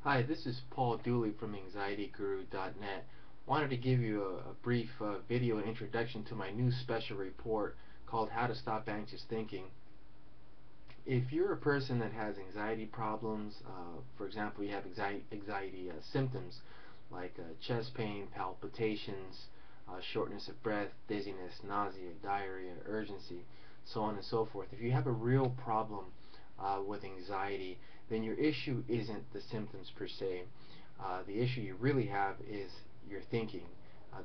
Hi, this is Paul Dooley from AnxietyGuru.net. Wanted to give you a brief video introduction to my new special report called How to Stop Anxious Thinking. If you're a person that has anxiety problems, for example, you have anxiety symptoms like chest pain, palpitations, shortness of breath, dizziness, nausea, diarrhea, urgency, so on and so forth. If you have a real problem with anxiety, then your issue isn't the symptoms per se. The issue you really have is your thinking.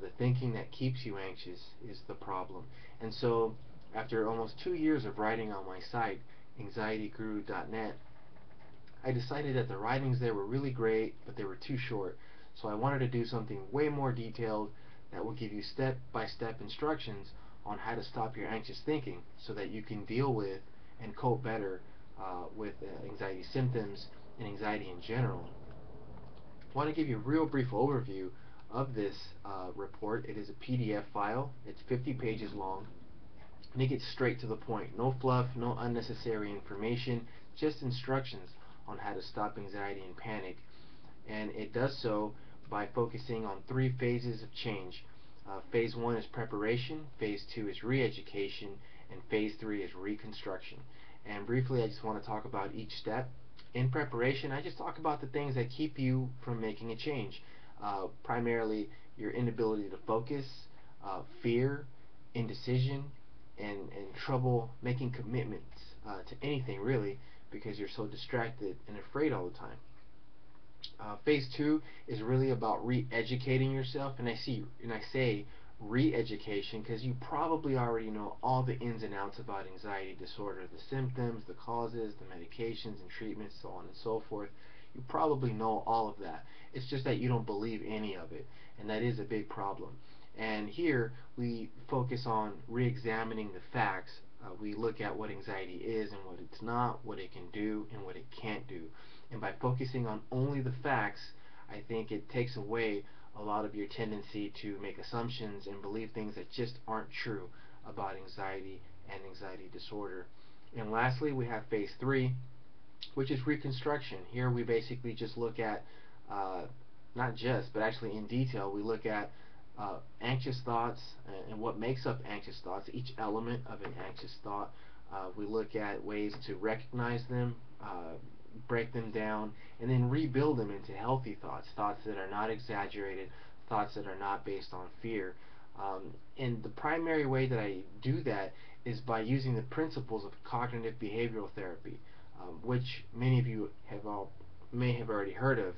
The thinking that keeps you anxious is the problem. And so, after almost 2 years of writing on my site, AnxietyGuru.net, I decided that the writings there were really great, but they were too short. So I wanted to do something way more detailed that will give you step-by-step instructions on how to stop your anxious thinking so that you can deal with and cope better with anxiety symptoms and anxiety in general. I want to give you a real brief overview of this report. It is a PDF file. It's 50 pages long, and it gets straight to the point. No fluff, no unnecessary information, just instructions on how to stop anxiety and panic. And it does so by focusing on 3 phases of change. Phase 1 is preparation, Phase 2 is re-education, and Phase 3 is reconstruction. And briefly, I just want to talk about each step. In preparation, I just talk about the things that keep you from making a change. Primarily, your inability to focus, fear, indecision, and trouble making commitments to anything really because you're so distracted and afraid all the time. Phase 2 is really about re-educating yourself, and I say re-education because you probably already know all the ins and outs about anxiety disorder, the symptoms, the causes, the medications and treatments, so on and so forth. You probably know all of that. It's just that you don't believe any of it, and that is a big problem. And here we focus on re-examining the facts. We look at what anxiety is and what it's not, what it can do and what it can't do. And by focusing on only the facts, I think it takes away a lot of your tendency to make assumptions and believe things that just aren't true about anxiety and anxiety disorder. And lastly, we have phase 3, which is reconstruction. Here we basically just look at, not just, but actually in detail, we look at anxious thoughts and what makes up anxious thoughts, each element of an anxious thought. We look at ways to recognize them, break them down, and then rebuild them into healthy thoughts, thoughts that are not exaggerated, thoughts that are not based on fear. And the primary way that I do that is by using the principles of cognitive behavioral therapy, which many of you may have already heard of,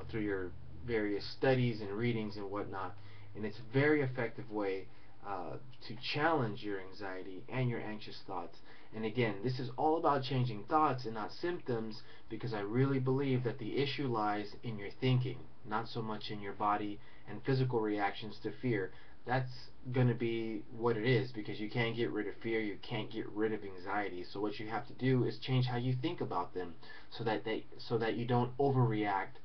through your various studies and readings and whatnot. And it's a very effective way to challenge your anxiety and your anxious thoughts. And again, this is all about changing thoughts and not symptoms, because I really believe that the issue lies in your thinking, not so much in your body and physical reactions to fear. That's going to be what it is, because you can't get rid of fear, you can't get rid of anxiety. So what you have to do is change how you think about them, so that you don't overreact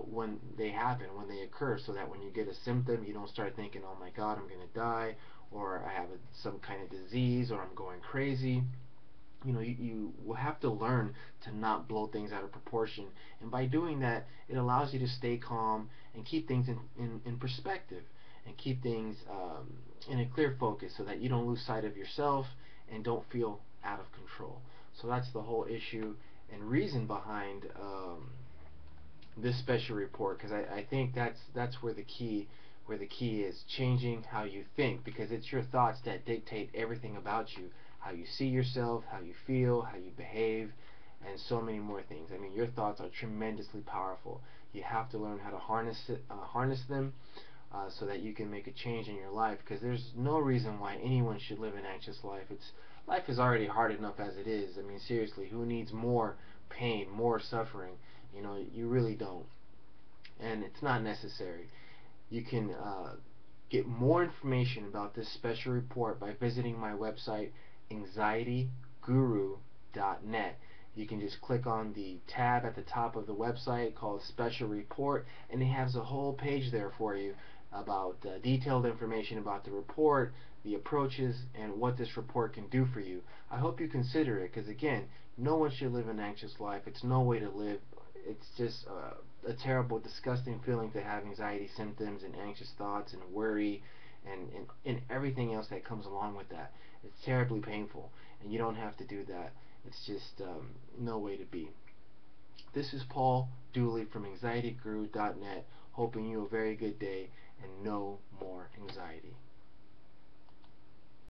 when they happen, when they occur, so that when you get a symptom, you don't start thinking, oh my God, I'm going to die, or I have some kind of disease, or I'm going crazy. You will have to learn to not blow things out of proportion, and by doing that, it allows you to stay calm and keep things in perspective, and keep things in a clear focus, so that you don't lose sight of yourself and don't feel out of control. So that's the whole issue and reason behind this special report, because I think that's where the key is, changing how you think, because it's your thoughts that dictate everything about you, how you see yourself, how you feel, how you behave, and so many more things. I mean, your thoughts are tremendously powerful. You have to learn how to harness them, so that you can make a change in your life, because there's no reason why anyone should live an anxious life. Life is already hard enough as it is. I mean, seriously, who needs more pain, more suffering? You really don't, and it's not necessary. You can get more information about this special report by visiting my website, AnxietyGuru.net. You can just click on the tab at the top of the website called Special Report, and it has a whole page there for you about detailed information about the report, the approaches, and what this report can do for you. I hope you consider it, because again, no one should live an anxious life. It's no way to live. it's just a terrible, disgusting feeling to have anxiety symptoms and anxious thoughts and worry and everything else that comes along with that. It's terribly painful, and you don't have to do that. It's just no way to be. This is Paul Dooley from anxietyguru.net, hoping you a very good day and no more anxiety.